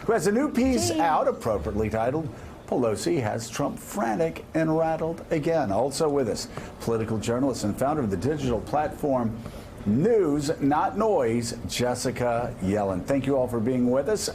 who has a new piece out appropriately titled Pelosi Has Trump Frantic and Rattled Again. Also with us, political journalist and founder of the digital platform News Not Noise, Jessica Yellin. Thank you all for being with us.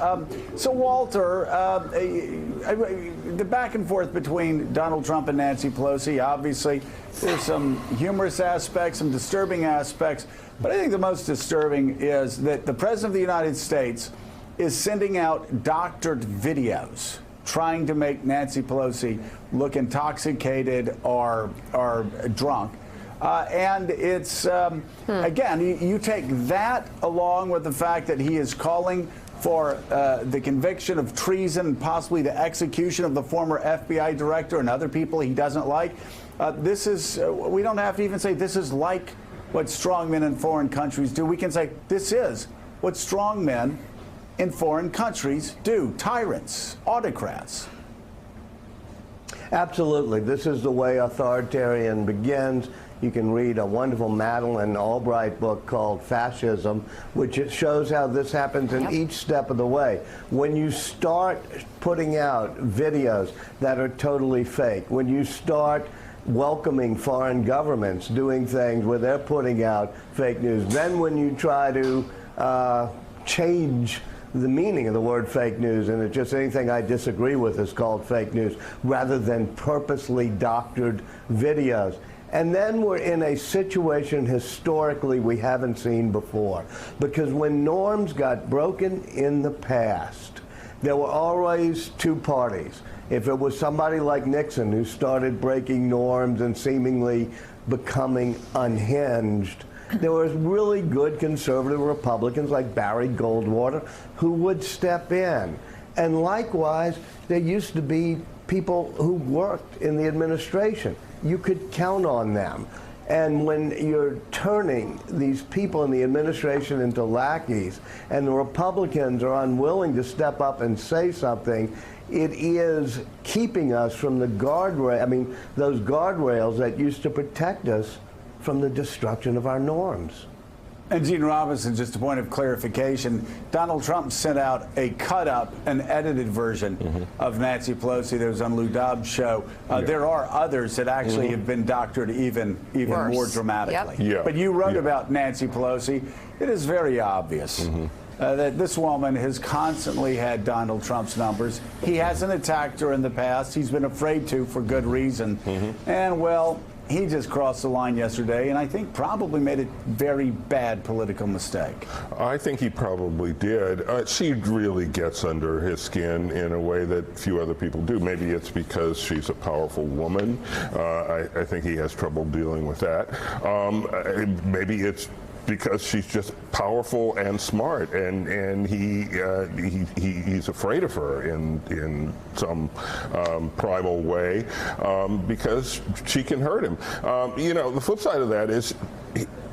So Walter, the back and forth between Donald Trump and Nancy Pelosi, obviously there's some humorous aspects, some disturbing aspects, but I think the most disturbing is that the President of the United States is sending out doctored videos trying to make Nancy Pelosi look intoxicated or drunk. And it's, again, you take that along with the fact that he is calling for the conviction of treason and possibly the execution of the former FBI director and other people he doesn't like. This is, we don't have to even say this is like what strongmen in foreign countries do. We can say this is what strongmen in foreign countries do. Tyrants, autocrats. Absolutely. This is the way authoritarian begins. You can read a wonderful Madeleine Albright book called Fascism, which it shows how this happens in each step of the way. When you start putting out videos that are totally fake, when you start welcoming foreign governments doing things where they're putting out fake news, then when you try to change the meaning of the word fake news, and it's just anything I disagree with is called fake news, rather than purposely doctored videos. And then we're in a situation historically we haven't seen before. Because when norms got broken in the past, there were always two parties. If it was somebody like Nixon who started breaking norms and seemingly becoming unhinged, there was really good conservative Republicans like Barry Goldwater who would step in. And likewise, there used to be people who worked in the administration. You could count on them. And when you're turning these people in the administration into lackeys and the Republicans are unwilling to step up and say something, it is keeping us from the those guardrails that used to protect us from the destruction of our norms. And Gene Robinson, just a point of clarification, Donald Trump sent out a cut-up, an edited version of Nancy Pelosi that was on Lou Dobbs' show. There are others that actually have been doctored even more dramatically. But you wrote about Nancy Pelosi. It is very obvious that this woman has constantly had Donald Trump's numbers. He hasn't attacked her in the past. He's been afraid to for good reason. And, well, he just crossed the line yesterday, and I think probably made a very bad political mistake. I think he probably did. She really gets under his skin in a way that few other people do. Maybe it's because she's a powerful woman. I think he has trouble dealing with that. Maybe it's because she's just powerful and smart, and he's afraid of her in some primal way because she can hurt him. You know, the flip side of that is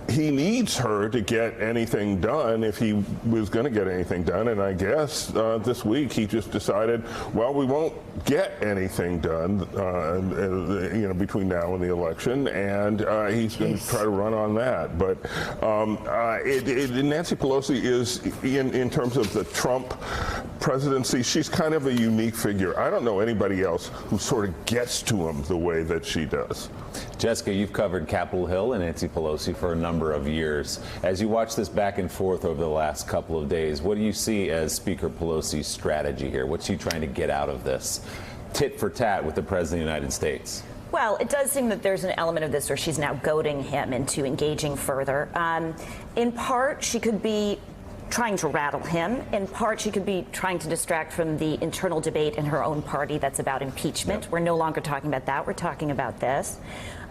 he needs her to get anything done if he was going to get anything done, and I guess this week he just decided, well, we won't get anything done you know, between now and the election, and he's going to try to run on that. But Nancy Pelosi is, in terms of the Trump presidency, she's kind of a unique figure. I don't know anybody else who sort of gets to him the way that she does. Jessica, you've covered Capitol Hill and Nancy Pelosi for a number of years. As you watch this back and forth over the last couple of days, what do you see as Speaker Pelosi's strategy here? What's she trying to get out of this tit for tat with the President of the United States? Well, it does seem that there's an element of this where she's now goading him into engaging further. In part, she could be trying to rattle him. In part, she could be trying to distract from the internal debate in her own party that's about impeachment. We're no longer talking about that. We're talking about this.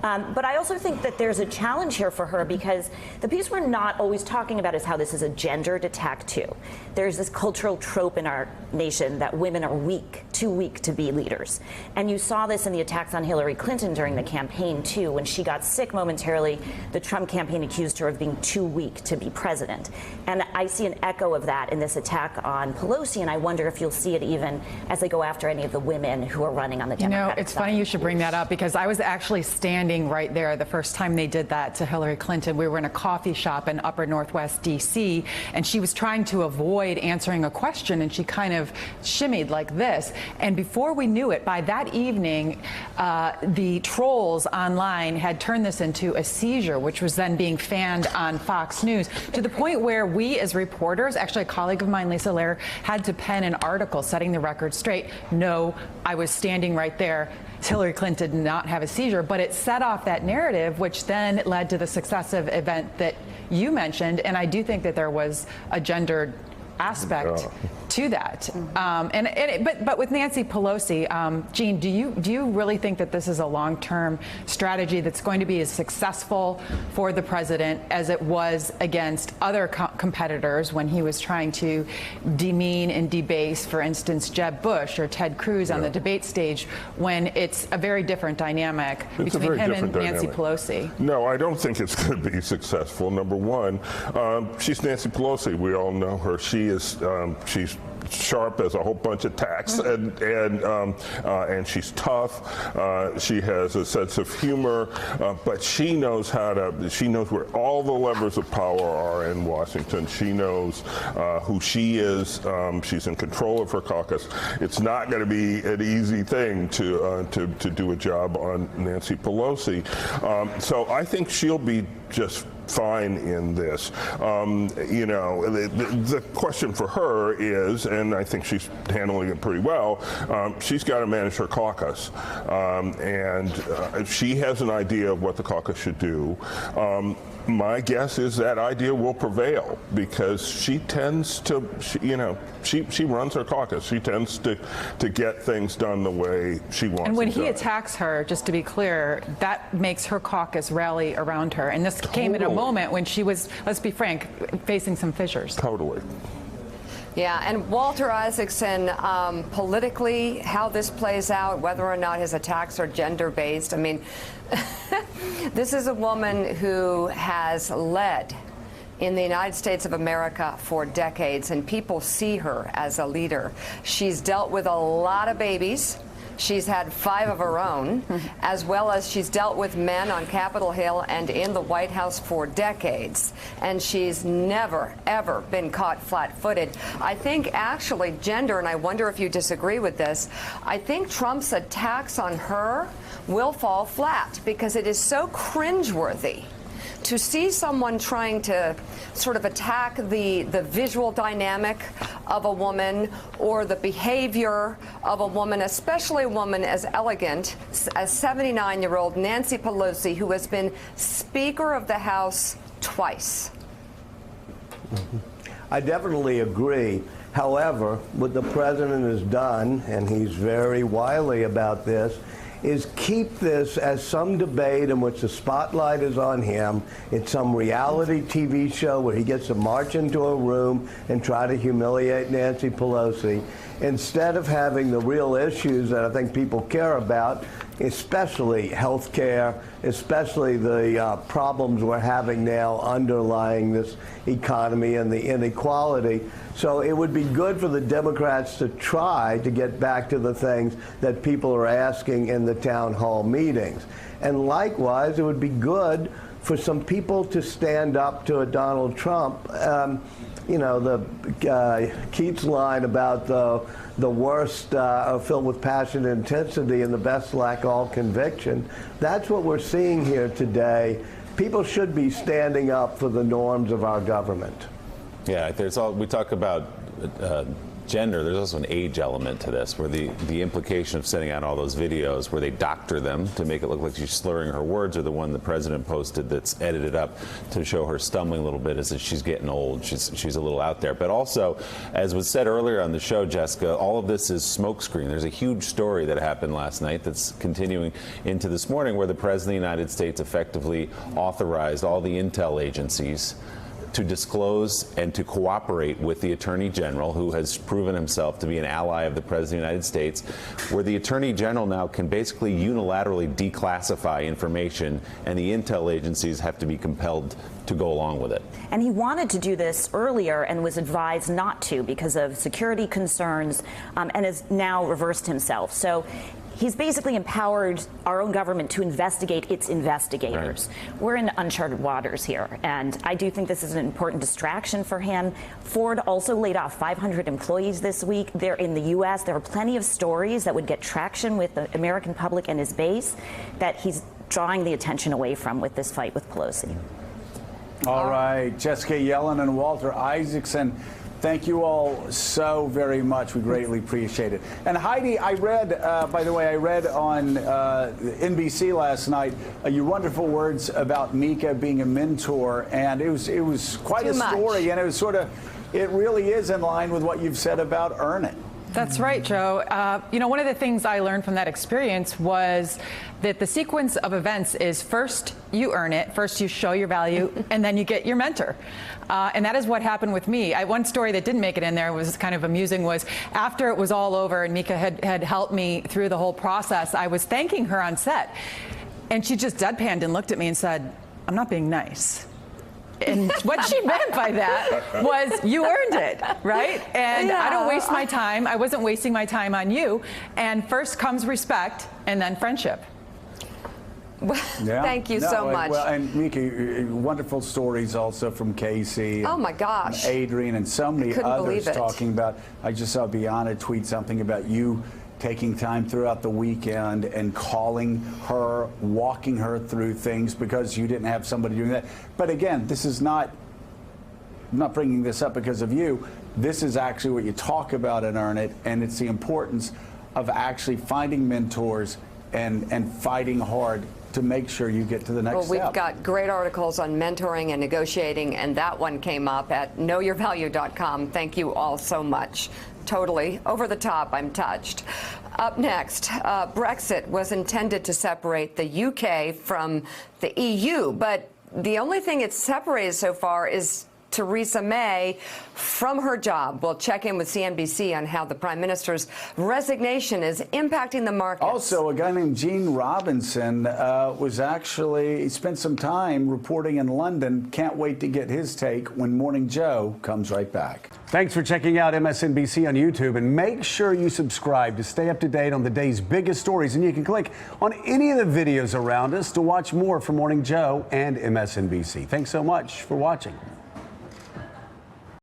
But I also think that there's a challenge here for her, because the piece we're not always talking about is how this is a gendered attack too. There's this cultural trope in our nation that women are weak, too weak to be leaders. And you saw this in the attacks on Hillary Clinton during the campaign too. When she got sick momentarily, the Trump campaign accused her of being too weak to be president. And I see an echo of that in this attack on Pelosi, and I wonder if you'll see it even as they go after any of the women who are running on the Democratic it's side. funny you should bring that up, because I was actually standing right there the first time they did that to Hillary Clinton. We were in a coffee shop in Upper Northwest D.C., and she was trying to avoid answering a question, and she kind of shimmied like this. And before we knew it, by that evening, the trolls online had turned this into a seizure, which was then being fanned on Fox News, to the point where we as reporters, actually a colleague of mine, Lisa Lerer, had to pen an article setting the record straight. No, I was standing right there. Hillary Clinton did not have a seizure, but it set off that narrative, which then led to the successive event that you mentioned. And I do think that there was a gendered aspect to that. But with Nancy Pelosi, Jean, do you really think that this is a long-term strategy that's going to be as successful for the president as it was against other competitors when he was trying to demean and debase, for instance, Jeb Bush or Ted Cruz on the debate stage, when it's a very different dynamic between him and Nancy Pelosi? No, I don't think it's going to be successful. Number one, she's Nancy Pelosi. We all know her. She's sharp as a whole bunch of tacks, and she's tough. She has a sense of humor, but she knows where all the levers of power are in Washington. She knows who she is. She's in control of her caucus. It's not going to be an easy thing to do a job on Nancy Pelosi. So I think she'll be just fine in this. The question for her is, and I think she's handling it pretty well, she's got to manage her caucus. And she has an idea of what the caucus should do. My guess is that idea will prevail because she tends to, she runs her caucus. She tends to get things done the way she wants. And when he attacks her, just to be clear, that makes her caucus rally around her. And this came at a moment when she was, let's be frank, facing some fissures. Totally. Yeah, and Walter Isaacson, politically, how this plays out, whether or not his attacks are gender-based, I mean, this is a woman who has led in the United States of America for decades, and people see her as a leader. She's dealt with a lot of babies. She's had 5 of her own, as well as she's dealt with men on Capitol Hill and in the White House for decades. And she's never, ever been caught flat-footed. I think actually gender, and I wonder if you disagree with this, I think Trump's attacks on her will fall flat because it is so cringeworthy to see someone trying to sort of attack the visual dynamic of a woman or the behavior of a woman, especially a woman as elegant as 79-year-old Nancy Pelosi, who has been Speaker of the House twice. I definitely agree. However, what the president has done, and he's very wily about this, is keep this as some debate in which the spotlight is on him. It's some reality TV show where he gets to march into a room and try to humiliate Nancy Pelosi, instead of having the real issues that I think people care about, especially health care, especially the problems we're having now underlying this economy and the inequality. So it would be good for the Democrats to try to get back to the things that people are asking in the town hall meetings. And likewise, it would be good for some people to stand up to a Donald Trump. Keith's line about the worst are filled with passion and intensity and the best lack all conviction. That's what we're seeing here today. People should be standing up for the norms of our government. Yeah, we talk about gender. There's also an age element to this, where the implication of sending out all those videos where they doctor them to make it look like she's slurring her words, or the one the president posted that's edited up to show her stumbling a little bit as if she's getting old. She's a little out there. But also, as was said earlier on the show, Jessica, all of this is smokescreen. There's a huge story that happened last night that's continuing into this morning, where the president of the United States effectively authorized all the intel agencies to disclose and to cooperate with the Attorney General, who has proven himself to be an ally of the President of the United States, where the Attorney General now can basically unilaterally declassify information, and the intel agencies have to be compelled to go along with it. And he wanted to do this earlier and was advised not to because of security concerns, and has now reversed himself. So he's basically empowered our own government to investigate its investigators. Right. We're in uncharted waters here, and I do think this is an important distraction for him. Ford also laid off 500 employees this week. They're in the U.S. There are plenty of stories that would get traction with the American public and his base that he's drawing the attention away from with this fight with Pelosi. All right, Jessica Yellen and Walter Isaacson, thank you all so very much. We greatly appreciate it. And Heidi, I read, by the way, I read on NBC last night your wonderful words about Mika being a mentor, and it was quite a story, and it was sort of, it really is in line with what you've said about Earn It. That's right, Joe. You know, one of the things I learned from that experience was that the sequence of events is first you earn it, first you show your value, and then you get your mentor. And that is what happened with me. One story that didn't make it in there was kind of amusing was after it was all over and Mika had helped me through the whole process, I was thanking her on set. And she just deadpanned and looked at me and said, "I'm not being nice." And what she meant by that was you earned it, right? And I don't waste my time. I wasn't wasting my time on you. And first comes respect and then friendship. Thank you so much. Well, and Mika, wonderful stories also from Casey. Oh my gosh. And Adrian and so many others talking about, I just saw Bianna tweet something about you taking time throughout the weekend and calling her, walking her through things because you didn't have somebody doing that. But again, this is not, I'm not bringing this up because of you. This is actually what you talk about in Earn It, and it's the importance of actually finding mentors and fighting hard to make sure you get to the next step. We've got great articles on mentoring and negotiating, and that one came up at knowyourvalue.com. Thank you all so much. Totally over the top. I'm touched. Up next, Brexit was intended to separate the UK from the EU, but the only thing it's separated so far is Theresa May from her job. We'll check in with CNBC on how the Prime Minister's resignation is impacting the markets. Also, a guy named Gene Robinson he spent some time reporting in London. Can't wait to get his take when Morning Joe comes right back. Thanks for checking out MSNBC on YouTube, and make sure you subscribe to stay up to date on the day's biggest stories. And you can click on any of the videos around us to watch more from Morning Joe and MSNBC. Thanks so much for watching.